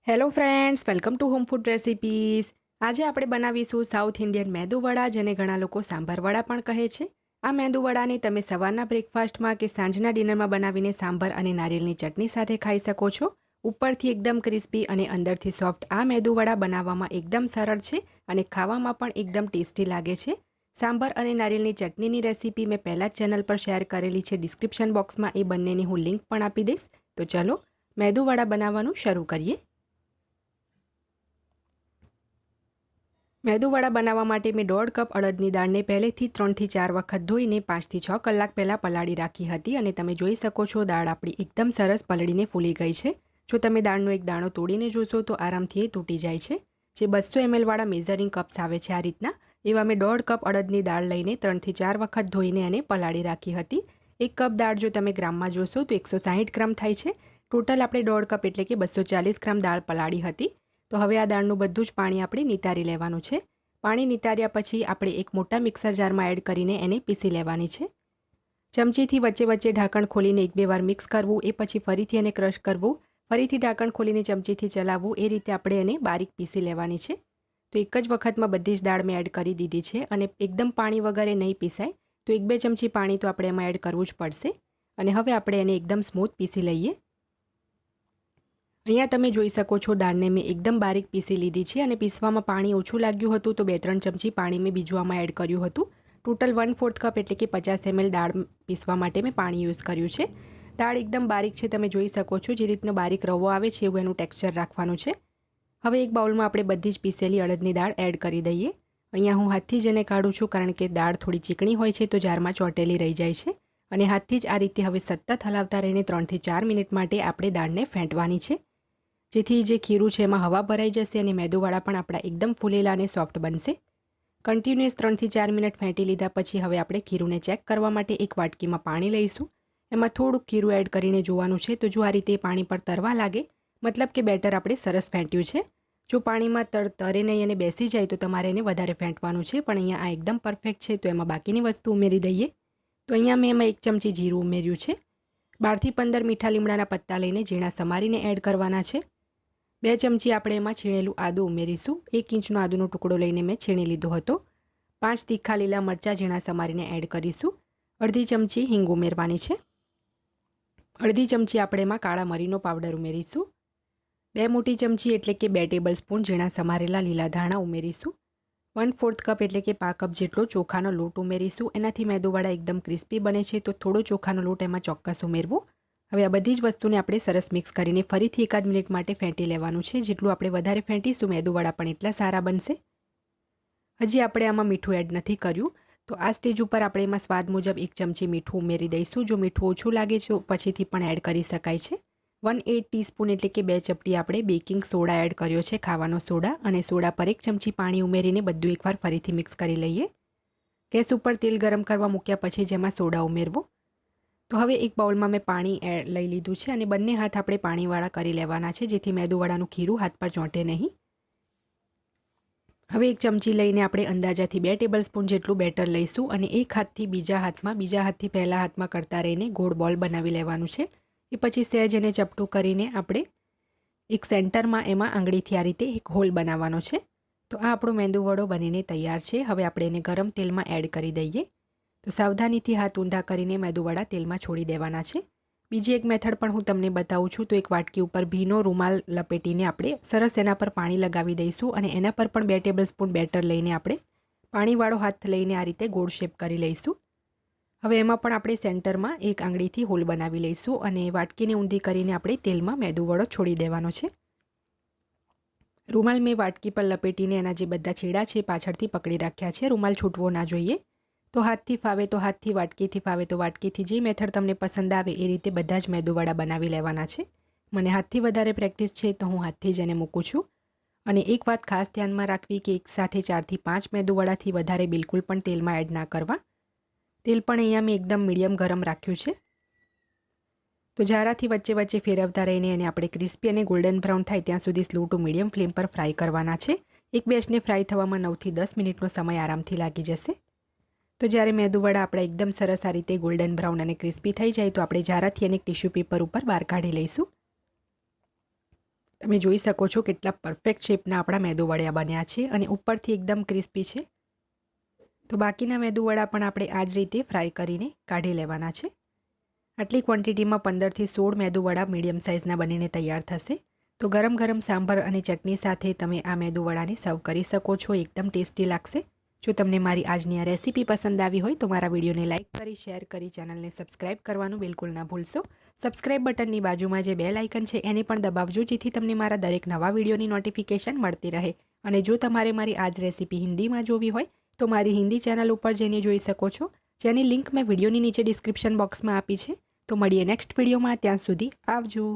Hello friends, welcome to home food recipes. આજે આપણે બનાવીશું સાઉથ ઇન્ડિયન મેદુવડા, જેને ઘણા લોકો સાંભાર વડા પણ કહે છે. આ મેદુવડાને તમે સવારના બ્રેકફાસ્ટમાં કે સાંજના ડિનરમાં બનાવીને સાંભાર અને નારિયેળની ચટણી સાથે ખાઈ શકો છો. ઉપરથી એકદમ ક્રિસ્પી અને અંદરથી સોફ્ટ આ મેદુવડા બનાવવામાં એકદમ સરળ છે અને ખાવામાં પણ એકદમ ટેસ્ટી લાગે છે. સાંભાર અને નારિયેળની ચટણીની રેસીપી મેં પહેલાં જ ચેનલ પર શેર કરેલી છે. ડિસ્ક્રિપ્શન બોક્સમાં એ બંનેની હું લિંક પણ આપી દઈશ. તો ચલો મેદુવડા બનાવવાનું શરૂ કરીએ. મેદુવડા બનાવવા માટે મેં 1.5 કપ અડદની દાળને પહેલેથી 3 થી 4 વખત ધોઈને 5 થી 6 કલાક પહેલાં પલાળી રાખી હતી અને તમે જોઈ શકો છો દાળ આપણી એકદમ સરસ પલળીને ફૂલી ગઈ છે. જો તમે દાળનો એક દાણો તોડીને જોશો તો આરામથી એ તૂટી જાય છે. જે 200 ml વાળા મેઝરિંગ કપ્સ આવે છે આ રીતના, એવા મેં 1.5 કપ અડદની દાળ લઈને 3 થી 4 વખત ધોઈને અને પલાળી રાખી હતી. 1 કપ દાળ જો તમે ગ્રામમાં જોશો તો 160 ગ્રામ થાય છે. ટોટલ આપણે 1.5 કપ એટલે કે 240 ગ્રામ દાળ પલાળી હતી. તો હવે આ દાળનું બધું જ પાણી આપણે નિતારી લેવાનું છે. પાણી નિતાર્યા પછી આપણે એક મોટા મિક્સર જારમાં એડ કરીને એને પીસી લેવાની છે. ચમચીથી વચ્ચે વચ્ચે ઢાંકણ ખોલીને 1-2 વાર મિક્સ કરવું, એ પછી ફરીથી એને ક્રશ કરવું, ફરીથી ઢાંકણ ખોલીને ચમચીથી ચલાવવું. એ રીતે આપણે એને બારીક પીસી લેવાની છે. તો એક જ વખતમાં બધી જ દાળ મેં એડ કરી દીધી છે અને એકદમ પાણી વગર નહીં પીસાય, તો 1-2 ચમચી પાણી તો આપણે એમાં એડ કરવું જ પડશે. અને હવે આપણે એને એકદમ સ્મૂથ પીસી લઈએ. અહીંયા તમે જોઈ શકો છો દાળને મેં એકદમ બારીક પીસી લીધી છે અને પીસવામાં પાણી ઓછું લાગ્યું હતું તો 2-3 ચમચી પાણી મેં બીજું આમાં એડ કર્યું હતું. ટોટલ 1/4 કપ એટલે કે 50 ml દાળ પીસવા માટે મેં પાણી યુઝ કર્યું છે. દાળ એકદમ બારીક છે, તમે જોઈ શકો છો. જે રીતનો બારીક રવો આવે છે એવું એનું ટેક્સચર રાખવાનું છે. હવે એક બાઉલમાં આપણે બધી જ પીસેલી અડદની દાળ એડ કરી દઈએ. અહીંયા હું હાથથી જ એને કાઢું છું કારણ કે દાળ થોડી ચીકણી હોય છે તો જારમાં ચોટેલી રહી જાય છે. અને હાથથી જ આ રીતે હવે સતત હલાવતા રહીને 3 થી 4 મિનિટ માટે આપણે દાળને ફેંટવાની છે, જેથી જે ખીરું છે એમાં હવા ભરાઈ જશે અને મેદુવડા પણ આપણા એકદમ ફૂલેલા અને સોફ્ટ બનશે. કન્ટિન્યુઅસ 3 થી 4 મિનિટ ફેંટી લીધા પછી હવે આપણે ખીરુંને ચેક કરવા માટે એક વાટકીમાં પાણી લઈશું. એમાં થોડુંક ખીરું એડ કરીને જોવાનું છે. તો જો આ રીતે પાણી પર તરવા લાગે, મતલબ કે બેટર આપણે સરસ ફેંટ્યું છે. જો પાણીમાં તરે નહીં અને બેસી જાય તો તમારે એને વધારે ફેંટવાનું છે. પણ અહીંયા આ એકદમ પરફેક્ટ છે તો એમાં બાકીની વસ્તુ ઉમેરી દઈએ. તો અહીંયા મેં એમાં 1 ચમચી જીરું ઉમેર્યું છે. 12 થી 15 મીઠા લીમડાના પત્તા લઈને ઝીણા સમારીને એડ કરવાના છે. 2 ચમચી આપણે એમાં છીણેલું આદું ઉમેરીશું. 1 ઇંચનો આદુનો ટુકડો લઈને મેં છીણી લીધો હતો. 5 તીખા લીલા મરચાં ઝીણા સમારીને એડ કરીશું. અડધી ચમચી હિંગ ઉમેરવાની છે. અડધી ચમચી આપણે એમાં કાળા મરીનો પાવડર ઉમેરીશું. 2 મોટી ચમચી એટલે કે 2 ટેબલ સ્પૂન ઝીણા સમારેલા લીલા ધાણા ઉમેરીશું. 1/4 કપ એટલે કે 5 કપ જેટલો ચોખાનો લોટ ઉમેરીશું. એનાથી મેદુવડા એકદમ ક્રિસ્પી બને છે તો થોડો ચોખાનો લોટ એમાં ચોક્કસ ઉમેરવો. હવે આ બધી જ વસ્તુને આપણે સરસ મિક્સ કરીને ફરીથી 1 મિનિટ માટે ફેંટી લેવાનું છે. જેટલું આપણે વધારે ફેંટીશું મેદુવડા પણ એટલા સારા બનશે. હજી આપણે આમાં મીઠું એડ નથી કર્યું, તો આ સ્ટેજ ઉપર આપણે એમાં સ્વાદ મુજબ 1 ચમચી મીઠું ઉમેરી દઈશું. જો મીઠું ઓછું લાગે તો પછીથી પણ એડ કરી શકાય છે. 1/8 ટીસ્પૂન એટલે કે 2 ચપટી આપણે બેકિંગ સોડા એડ કર્યો છે, ખાવાનો સોડા. અને સોડા પર 1 ચમચી પાણી ઉમેરીને બધું એકવાર ફરીથી મિક્સ કરી લઈએ. ગેસ ઉપર તેલ ગરમ કરવા મૂક્યા પછી જેમાં સોડા ઉમેરવો. તો હવે એક બાઉલમાં મેં પાણી લઈ લીધું છે અને બંને હાથ આપણે પાણીવાળા કરી લેવાના છે, જેથી મેદુવડાનું ખીરું હાથ પર ચોંટે નહીં. હવે 1 ચમચી લઈને આપણે અંદાજાથી 2 ટેબલ સ્પૂન જેટલું બેટર લઈશું અને એક હાથથી બીજા હાથથી પહેલા હાથમાં કરતા રહીને ગોળ બોલ બનાવી લેવાનું છે. એ પછી સહેજ એને ચપટું કરીને આપણે એક સેન્ટરમાં એમાં આંગળીથી આ રીતે એક હોલ બનાવવાનો છે. તો આ આપણો મેદુવડો બનીને તૈયાર છે. હવે આપણે એને ગરમ તેલમાં એડ કરી દઈએ. તો સાવધાનીથી હાથ ઊંધા કરીને મેદુવડા તેલમાં છોડી દેવાના છે. બીજી એક મેથડ પણ હું તમને બતાવું છું. તો એક વાટકી ઉપર ભીનો રૂમાલ લપેટીને આપણે સરસ એના પર પાણી લગાવી દઈશું અને એના પર પણ 2 ટેબલ સ્પૂન બેટર લઈને આપણે પાણીવાળો હાથ લઈને આ રીતે ગોળ શેપ કરી લઈશું. હવે એમાં પણ આપણે સેન્ટરમાં એક આંગળીથી હોલ બનાવી લઈશું અને વાટકીને ઊંધી કરીને આપણે તેલમાં મેદુવડો છોડી દેવાનો છે. રૂમાલ મેં વાટકી પર લપેટીને એના જે બધા છેડા છે પાછળથી પકડી રાખ્યા છે. રૂમાલ છૂટવો ના જોઈએ. તો હાથથી ફાવે તો હાથથી, વાટકીથી ફાવે તો વાટકીથી, જે મેથડ તમને પસંદ આવે એ રીતે બધા જ મેદુવડા બનાવી લેવાના છે. મને હાથથી વધારે પ્રેક્ટિસ છે તો હું હાથથી જ એને મૂકું છું. અને એક વાત ખાસ ધ્યાનમાં રાખવી કે એકસાથે 4 થી 5 મેદુવડાથી વધારે બિલકુલ પણ તેલમાં એડ ના કરવા. તેલ પણ અહીંયા મેં એકદમ મીડિયમ ગરમ રાખ્યું છે. તો જારાથી વચ્ચે વચ્ચે ફેરવતા રહીને એને આપણે ક્રિસ્પી અને ગોલ્ડન બ્રાઉન થાય ત્યાં સુધી સ્લો ટુ મીડિયમ ફ્લેમ પર ફ્રાય કરવાના છે. એક બેચને ફ્રાય થવામાં 9 થી 10 મિનિટનો સમય આરામથી લાગી જશે. તો જ્યારે મેદુવડા આપણા એકદમ સરસ આ રીતે ગોલ્ડન બ્રાઉન અને ક્રિસ્પી થઈ જાય તો આપણે જારાથી એને ટિશ્યુ પેપર ઉપર બહાર કાઢી લઈશું. તમે જોઈ શકો છો કેટલા પરફેક્ટ શેપના આપણા મેદુવડા બન્યા છે અને ઉપરથી એકદમ ક્રિસ્પી છે. તો બાકીના મેદુવડા પણ આપણે આ જ રીતે ફ્રાય કરીને કાઢી લેવાના છે. આટલી ક્વોન્ટિટીમાં 15થી 16 મેદુવડા મીડિયમ સાઇઝના બનીને તૈયાર થશે. તો ગરમ ગરમ સાંભર અને ચટણી સાથે તમે આ મેદુવડાને સર્વ કરી શકો છો. એકદમ ટેસ્ટી લાગશે. જો તમને મારી આજની આ રેસીપી પસંદ આવી હોય તો મારા વિડીયોને લાઇક કરી, શેર કરી, ચેનલને સબસ્ક્રાઇબ કરવાનું બિલકુલ ના ભૂલશો. સબસ્ક્રાઇબ બટનની બાજુમાં જે બેલ આઇકન છે એને પણ દબાવજો, જેથી તમને મારા દરેક નવા વિડીયોની નોટિફિકેશન મળતી રહે. અને જો તમારે મારી આ જ રેસીપી હિન્દીમાં જોવી હોય તો મારી હિન્દી ચેનલ ઉપર જઈને જોઈ શકો છો, જેની લિંક મેં વિડીયોની નીચે ડિસ્ક્રિપ્શન બોક્સમાં આપી છે. તો મળીએ નેક્સ્ટ વિડીયોમાં. ત્યાં સુધી આવજો.